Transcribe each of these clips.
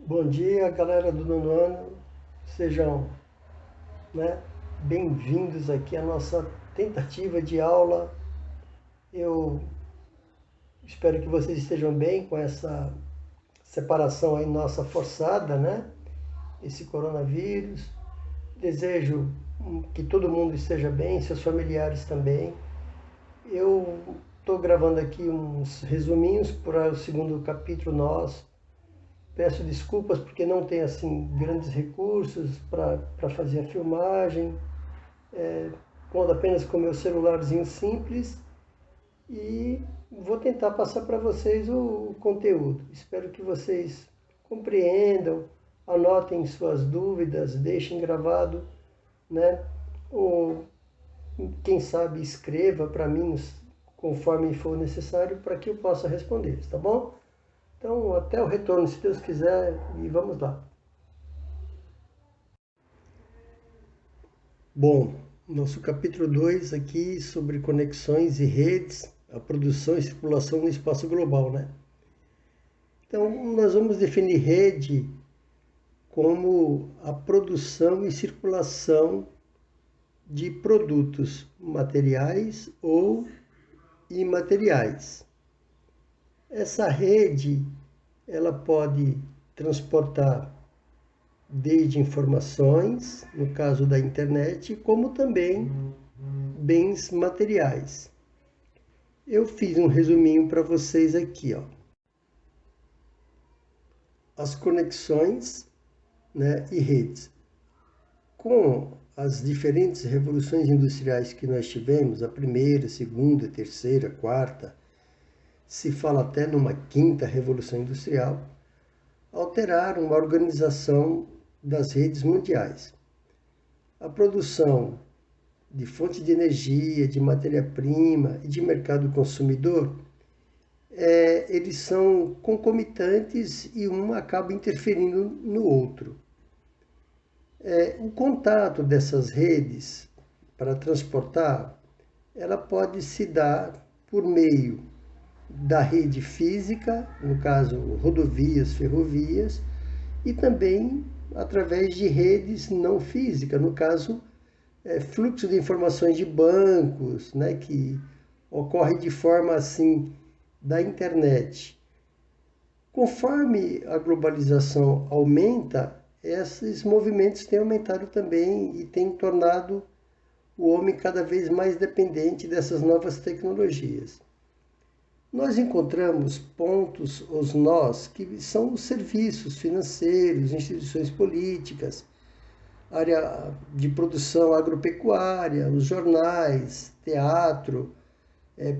Bom dia, galera do nono ano. Sejam, né, bem-vindos aqui à nossa tentativa de aula. Eu espero que vocês estejam bem com essa separação aí nossa forçada, né? Esse coronavírus. Desejo que todo mundo esteja bem, seus familiares também. Eu estou gravando aqui uns resuminhos para o segundo capítulo nosso. Peço desculpas porque não tem assim grandes recursos para fazer a filmagem. Conto apenas com meu celularzinho simples e vou tentar passar para vocês o conteúdo. Espero que vocês compreendam, anotem suas dúvidas, deixem gravado, né? Ou quem sabe escreva para mim conforme for necessário para que eu possa responder, tá bom? Então, até o retorno, se Deus quiser, e vamos lá. Bom, nosso capítulo 2 aqui sobre conexões e redes, a produção e circulação no espaço global, né? Então, nós vamos definir rede como a produção e circulação de produtos materiais ou imateriais. Essa rede, ela pode transportar desde informações, no caso da internet, como também bens materiais. Eu fiz um resuminho para vocês aqui, ó. As conexões, né, e redes. Com as diferentes revoluções industriais que nós tivemos, a primeira, segunda, terceira, quarta, se fala até numa quinta revolução industrial, alteraram a organização das redes mundiais. A produção de fontes de energia, de matéria-prima e de mercado consumidor, eles são concomitantes e um acaba interferindo no outro. O contato dessas redes para transportar, ela pode se dar por meio da rede física, no caso rodovias, ferrovias, e também através de redes não físicas, no caso fluxo de informações de bancos, né, que ocorre de forma assim da internet. Conforme a globalização aumenta, esses movimentos têm aumentado também e têm tornado o homem cada vez mais dependente dessas novas tecnologias. Nós encontramos pontos, os nós, que são os serviços financeiros, instituições políticas, área de produção agropecuária, os jornais, teatro,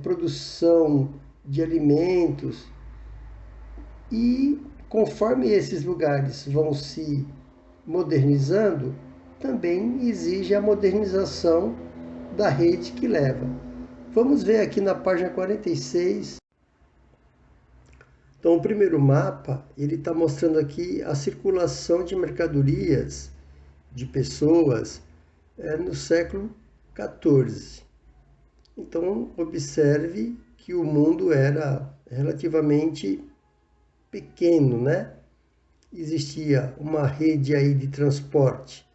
produção de alimentos. E conforme esses lugares vão se modernizando, também exige a modernização da rede que leva. Vamos ver aqui na página 46. Então, o primeiro mapa, ele está mostrando aqui a circulação de mercadorias, de pessoas, no século XIV. Então, observe que o mundo era relativamente pequeno, né? Existia uma rede aí de transporte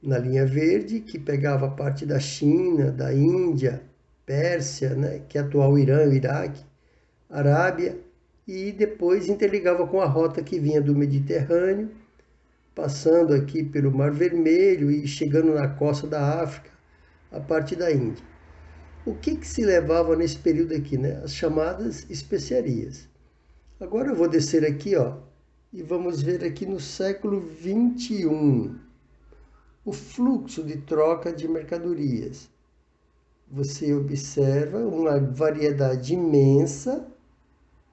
na linha verde, que pegava parte da China, da Índia, Pérsia, né? Que é atual Irã, Iraque, Arábia, e depois interligava com a rota que vinha do Mediterrâneo, passando aqui pelo Mar Vermelho e chegando na costa da África, a parte da Índia. O que se levava nesse período aqui, né? As chamadas especiarias. Agora eu vou descer aqui, ó, e vamos ver aqui no século 21 o fluxo de troca de mercadorias. Você observa uma variedade imensa,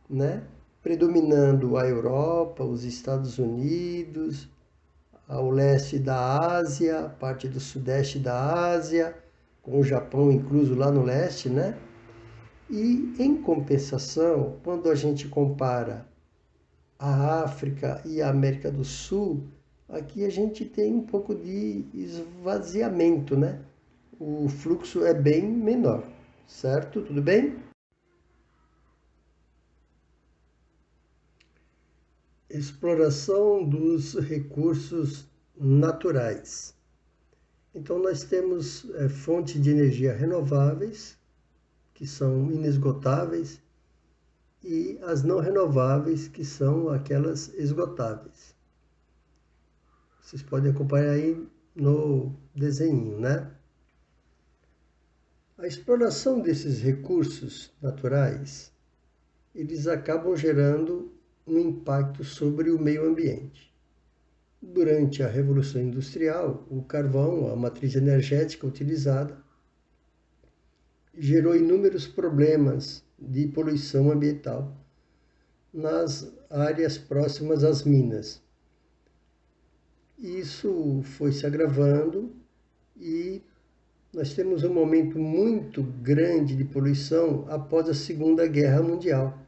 né? Predominando a Europa, os Estados Unidos, ao leste da Ásia, parte do sudeste da Ásia, com o Japão incluso lá no leste, né? E em compensação, quando a gente compara a África e a América do Sul, aqui a gente tem um pouco de esvaziamento, né? O fluxo é bem menor, certo? Tudo bem? Exploração dos recursos naturais. Então, nós temos fontes de energia renováveis, que são inesgotáveis, e as não renováveis, que são aquelas esgotáveis. Vocês podem acompanhar aí no desenho, né? A exploração desses recursos naturais, eles acabam gerando um impacto sobre o meio ambiente. Durante a Revolução Industrial, o carvão, a matriz energética utilizada, gerou inúmeros problemas de poluição ambiental nas áreas próximas às minas. Isso foi se agravando e nós temos um momento muito grande de poluição após a Segunda Guerra Mundial,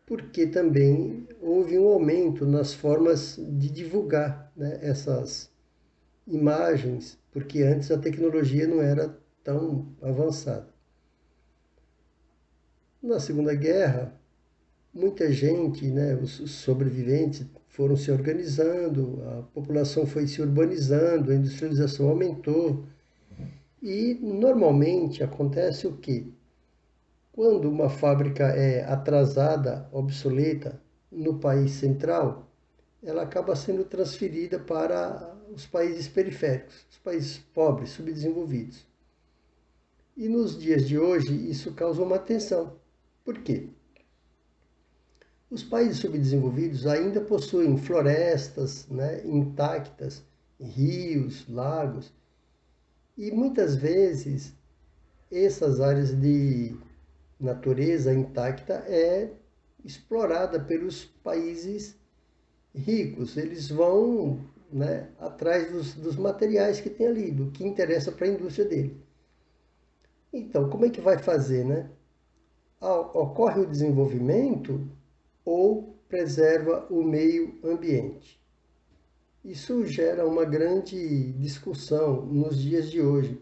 porque também houve um aumento nas formas de divulgar, né, essas imagens, porque antes a tecnologia não era tão avançada. Na Segunda Guerra, muita gente, né, os sobreviventes foram se organizando, a população foi se urbanizando, a industrialização aumentou. E normalmente acontece o quê? Quando uma fábrica é atrasada, obsoleta no país central, ela acaba sendo transferida para os países periféricos, os países pobres, subdesenvolvidos. E nos dias de hoje isso causa uma tensão. Por quê? Os países subdesenvolvidos ainda possuem florestas, né, intactas, rios, lagos, e muitas vezes essas áreas de natureza intacta é explorada pelos países ricos. Eles vão, né, atrás dos materiais que tem ali, do que interessa para a indústria dele. Então, como é que vai fazer, né? Ocorre o desenvolvimento ou preserva o meio ambiente? Isso gera uma grande discussão nos dias de hoje.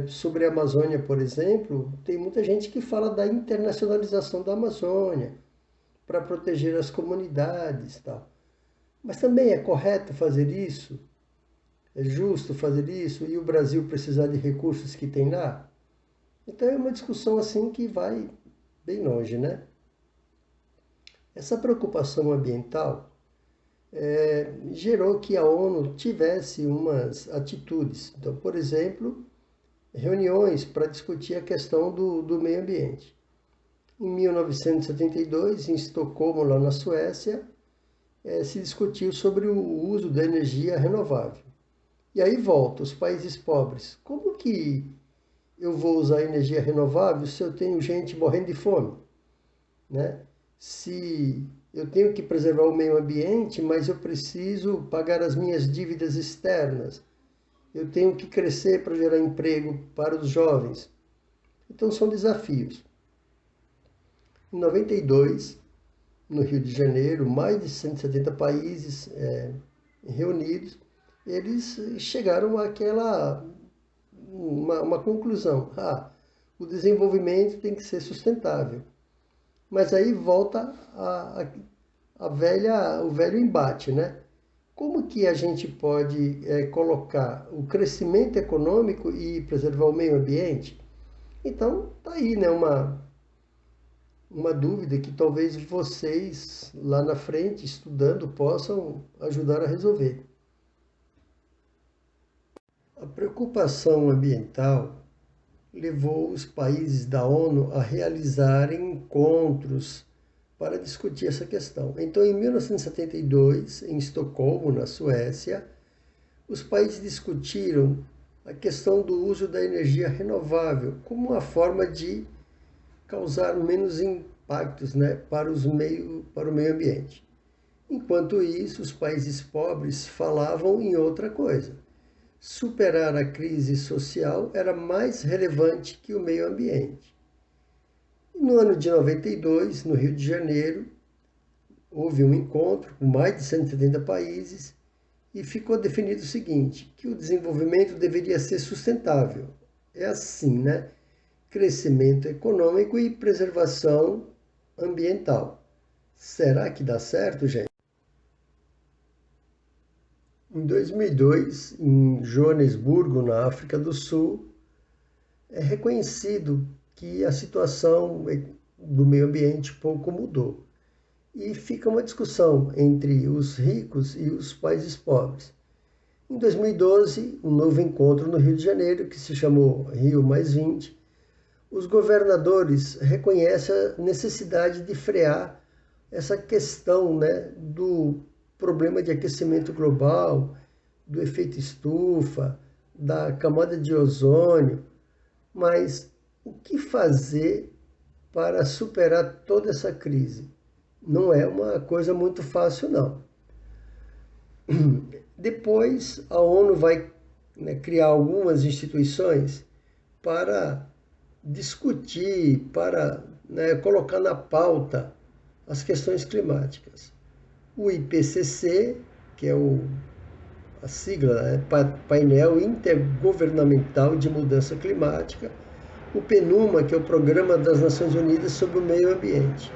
Sobre a Amazônia, por exemplo, tem muita gente que fala da internacionalização da Amazônia para proteger as comunidades e tal. Mas também é correto fazer isso? É justo fazer isso? E o Brasil precisar de recursos que tem lá? Então é uma discussão assim que vai bem longe, né? Essa preocupação ambiental gerou que a ONU tivesse umas atitudes. Então, por exemplo, reuniões para discutir a questão do meio ambiente. Em 1972, em Estocolmo, lá na Suécia, se discutiu sobre o uso da energia renovável. E aí volta, os países pobres. Como que eu vou usar energia renovável se eu tenho gente morrendo de fome? Né? Se eu tenho que preservar o meio ambiente, mas eu preciso pagar as minhas dívidas externas. Eu tenho que crescer para gerar emprego para os jovens. Então são desafios. Em 92, no Rio de Janeiro, mais de 170 países reunidos, eles chegaram àquela uma conclusão. O desenvolvimento tem que ser sustentável. Mas aí volta o velho embate, né? Como que a gente pode colocar o crescimento econômico e preservar o meio ambiente? Então, tá aí, né, uma dúvida que talvez vocês lá na frente, estudando, possam ajudar a resolver. A preocupação ambiental levou os países da ONU a realizarem encontros para discutir essa questão. Então, em 1972, em Estocolmo, na Suécia, os países discutiram a questão do uso da energia renovável como uma forma de causar menos impactos, né, para o meio ambiente. Enquanto isso, os países pobres falavam em outra coisa. Superar a crise social era mais relevante que o meio ambiente. No ano de 92, no Rio de Janeiro, houve um encontro com mais de 170 países e ficou definido o seguinte, que o desenvolvimento deveria ser sustentável. É assim, né? Crescimento econômico e preservação ambiental, Será que dá certo, gente? Em 2002, em Joanesburgo, na África do Sul, é reconhecido que a situação do meio ambiente pouco mudou. E fica uma discussão entre os ricos e os países pobres. Em 2012, um novo encontro no Rio de Janeiro, que se chamou Rio+20, os governadores reconhecem a necessidade de frear essa questão, né, do problema de aquecimento global, do efeito estufa, da camada de ozônio, mas o que fazer para superar toda essa crise? Não é uma coisa muito fácil, não. Depois, a ONU vai, né, criar algumas instituições para discutir, para, né, colocar na pauta as questões climáticas. O IPCC, que é a sigla, né, Painel Intergovernamental de Mudança Climática, o PNUMA, que é o Programa das Nações Unidas sobre o Meio Ambiente.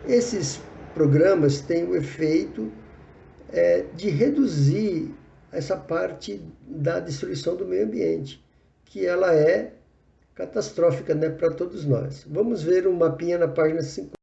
Esses programas têm o efeito de reduzir essa parte da destruição do meio ambiente, que ela é catastrófica, né, para todos nós. Vamos ver um mapinha na página 50.